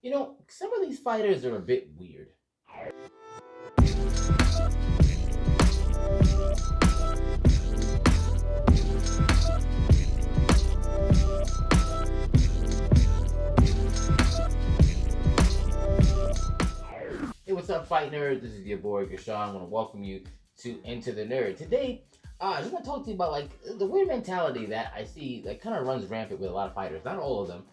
You know, some of these fighters are a bit weird. Hey, what's up, fight nerds? This is your boy Gashawn. I want to welcome you to Into the Nerd. Today, I just want to talk to you about like the weird mentality that I see that kind of runs rampant with a lot of fighters. Not all of them,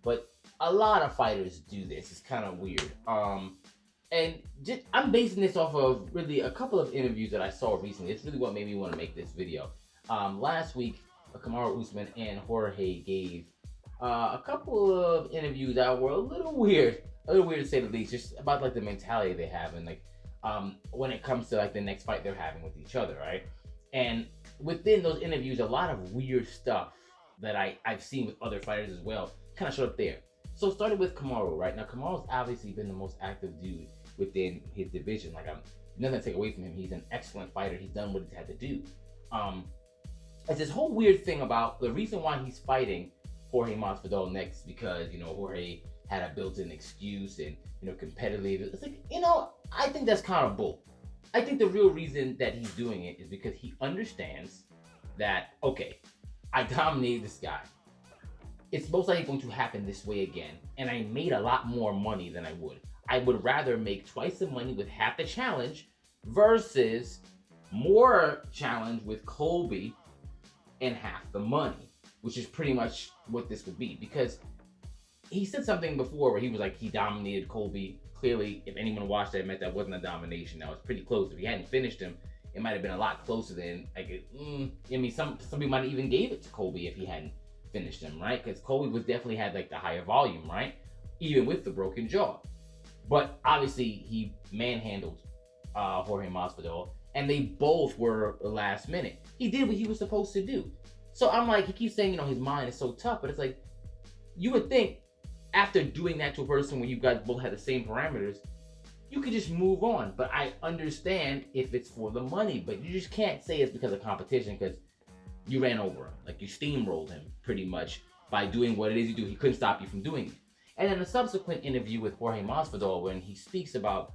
but a lot of fighters do this. It's kind of weird. And just, I'm basing this off of really a couple of interviews that I saw recently. It's really what made me want to make this video. Last week, KAMARU Usman and Jorge gave a couple of interviews that were a little weird to say the least, just about like the mentality they have and like when it comes to like the next fight they're having with each other, right? And within those interviews, a lot of weird stuff that I've seen with other fighters as well kind of showed up there. So started with KAMARU, right? Now KAMARU's obviously been the most active dude within his division. Like I'm nothing to take away from him. He's an excellent fighter. He's done what he's had to do. It's this whole weird thing about the reason why he's fighting Jorge Masvidal next, because Jorge had a built-in excuse and competitive. It's like I think that's kind of bull. I think the real reason that he's doing it is because he understands that, okay, I dominated this guy. It's most likely going to happen this way again, and I made a lot more money than I would. I would rather make twice the money with half the challenge versus more challenge with Colby and half the money, which is pretty much what this would be. Because he said something before where he was like, he dominated Colby. Clearly, if anyone watched that, meant that wasn't a domination. That was pretty close. If he hadn't finished him, it might have been a lot closer than like. Some people might have even gave it to Colby if he hadn't finished him, right? Because Colby was definitely had like the higher volume, right? Even with the broken jaw. But obviously, he manhandled Jorge Masvidal, and they both were last minute. He did what he was supposed to do. So I'm like, he keeps saying, his mind is so tough, but it's like, you would think after doing that to a person when you guys both had the same parameters, you could just move on. But I understand if it's for the money, but you just can't say it's because of competition, because you ran over him. Like, you steamrolled him pretty much by doing what it is you do. He couldn't stop you from doing it. And then a subsequent interview with Jorge Masvidal, when he speaks about,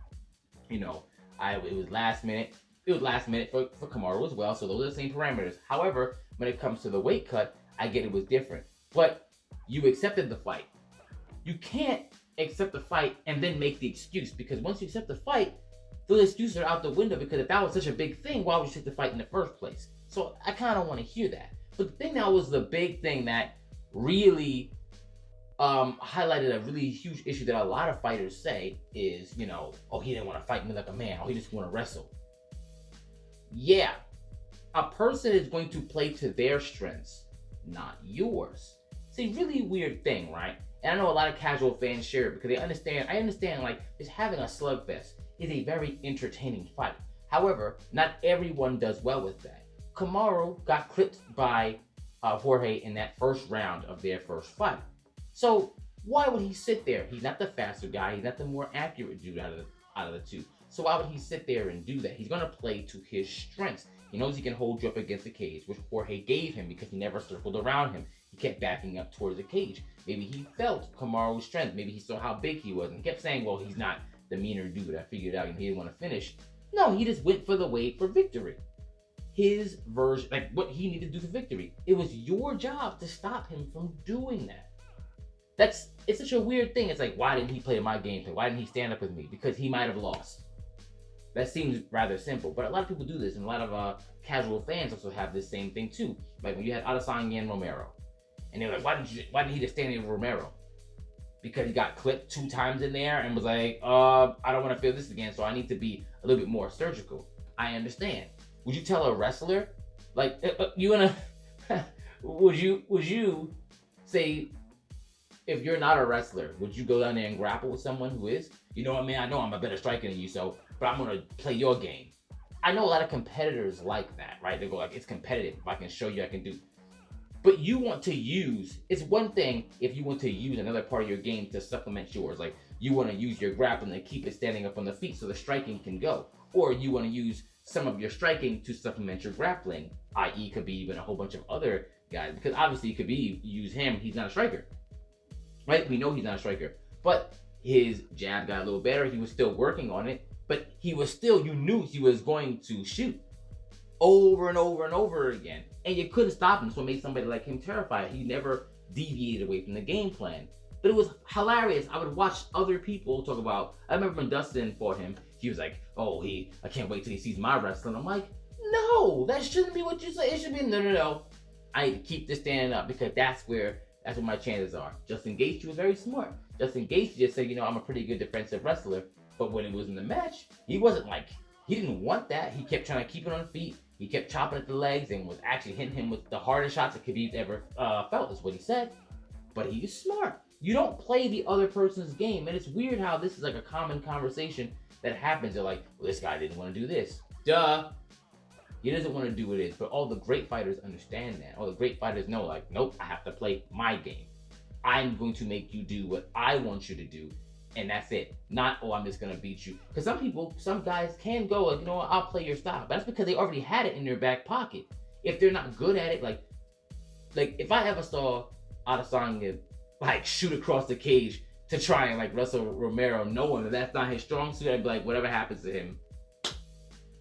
it was last minute. It was last minute for KAMARU as well, so those are the same parameters. However, when it comes to the weight cut, I get it was different. But you accepted the fight. You can't accept the fight and then make the excuse, because once you accept the fight, those excuses are out the window, because if that was such a big thing, why would you take the fight in the first place? So I kind of want to hear that. But the thing that was the big thing that really highlighted a really huge issue that a lot of fighters say is, oh, he didn't want to fight me like a man, or he just want to wrestle. Yeah, a person is going to play to their strengths, not yours. It's a really weird thing, right? And I know a lot of casual fans share it because I understand like just having a slugfest is a very entertaining fight. However, not everyone does well with that. KAMARU got clipped by Jorge in that first round of their first fight. So why would he sit there? He's not the faster guy. He's not the more accurate dude out of the two. So why would he sit there and do that? He's going to play to his strengths. He knows he can hold you up against the cage, which Jorge gave him because he never circled around him. He kept backing up towards the cage. Maybe he felt KAMARU's strength. Maybe he saw how big he was and he kept saying, well, he's not the meaner dude. I figured out and he didn't want to finish. No, he just went for the way for victory. His version, like what he needed to do for victory. It was your job to stop him from doing that. It's such a weird thing. It's like, why didn't he play my gameplay? Why didn't he stand up with me? Because he might have lost. That seems rather simple, but a lot of people do this, and a lot of casual fans also have this same thing too. Like when you had ADESANYA and ROMERO, and they were like, why didn't he just stand in ROMERO? Because he got clipped 2 times in there and was like, I don't want to feel this again, so I need to be a little bit more surgical. I understand. Would you tell a wrestler, like, would you say, if you're not a wrestler, would you go down there and grapple with someone who is? You know what, man? I know I'm a better striker than you, but I'm gonna play your game. I know a lot of competitors like that, right? They go like, it's competitive. If I can show you, I can do. But you want to use, it's one thing if you want to use another part of your game to supplement yours. Like you want to use your grappling to keep it standing up on the feet so the striking can go. Or you want to use some of your striking to supplement your grappling, i.e. could be even a whole bunch of other guys. Because obviously it could be, use him, he's not a striker. Right? We know he's not a striker. But his jab got a little better. He was still working on it, but he was still, you knew he was going to shoot over and over and over again. And you couldn't stop him, so it made somebody like him terrified. He never deviated away from the game plan. But it was hilarious. I would watch other people talk about, I remember when Dustin fought him, he was like, oh, I can't wait till he sees my wrestling. I'm like, no, that shouldn't be what you say. It should be, no. I need to keep this standing up because that's where my chances are. Justin Gaethje was very smart. Justin Gaethje just said, I'm a pretty good defensive wrestler. But when it was in the match, he wasn't like, he didn't want that. He kept trying to keep it on feet. He kept chopping at the legs and was actually hitting him with the hardest shots that Khabib ever felt, is what he said. But he's smart. You don't play the other person's game. And it's weird how this is like a common conversation that happens. They're like, well, this guy didn't want to do this. Duh. He doesn't want to do what it is. But all the great fighters understand that. All the great fighters know, like, nope, I have to play my game. I'm going to make you do what I want you to do. And that's it. Not, oh, I'm just going to beat you. Because some guys can go, like, what, I'll play your style. But that's because they already had it in their back pocket. If they're not good at it, like if I ever saw Adesanya, like, shoot across the cage to try and, like, wrestle Romero, knowing that that's not his strong suit, I'd be like, whatever happens to him,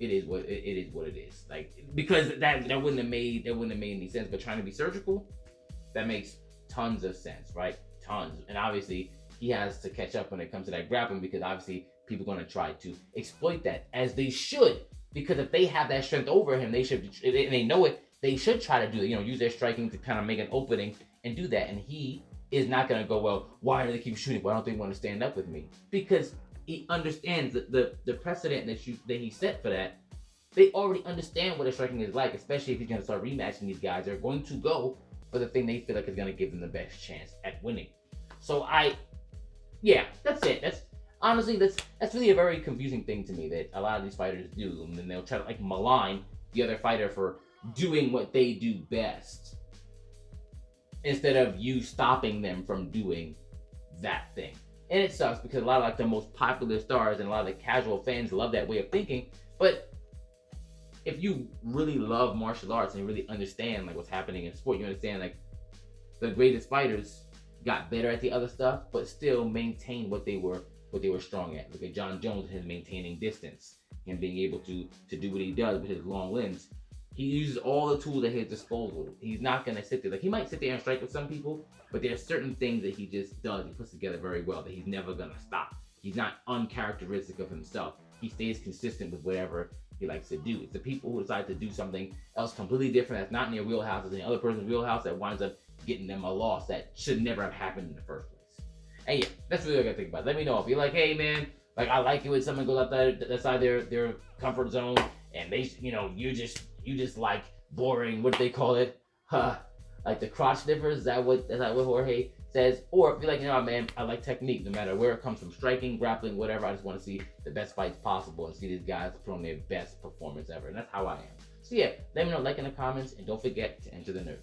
it is what it is. Like, because that wouldn't have made any sense. But trying to be surgical, that makes tons of sense, right? Tons. And obviously, he has to catch up when it comes to that grappling, because obviously people are going to try to exploit that, as they should. Because if they have that strength over him, they should, and they know it, they should try to do it. Use their striking to kind of make an opening and do that. And he is not going to go, well, why do they keep shooting? Why don't they want to stand up with me? Because he understands the precedent that he set for that. They already understand what a striking is like, especially if he's going to start rematching these guys. They're going to go for the thing they feel like is going to give them the best chance at winning. So yeah, that's it. That's really a very confusing thing to me that a lot of these fighters do. And then they'll try to, like, malign the other fighter for doing what they do best, instead of you stopping them from doing that thing. And it sucks because a lot of, like, the most popular stars and a lot of the casual fans love that way of thinking. But if you really love martial arts and you really understand, like, what's happening in sport, you understand, like, the greatest fighters got better at the other stuff, but still maintained what they were strong at. Look at John Jones, his maintaining distance and being able to do what he does with his long limbs. He uses all the tools at his disposal. He's not gonna sit there, like, he might sit there and strike with some people, but there are certain things that he just does, he puts together very well, that he's never gonna stop. He's not uncharacteristic of himself. He stays consistent with whatever he likes to do. It's the people who decide to do something else completely different that's not in their wheelhouse, it's in the other person's wheelhouse, that winds up getting them a loss that should never have happened in the first place. And yeah, that's really what I gotta think about. Let me know if you're like, hey man, like, I like it when someone goes outside their comfort zone, and they, you just like boring, what do they call it? Like the crotch sniffers, is that what Jorge says? Or if you're like, man, I like technique, no matter where it comes from, striking, grappling, whatever. I just want to see the best fights possible and see these guys put on their best performance ever. And that's how I am. So yeah, let me know, like in the comments, and don't forget to enter the nerd.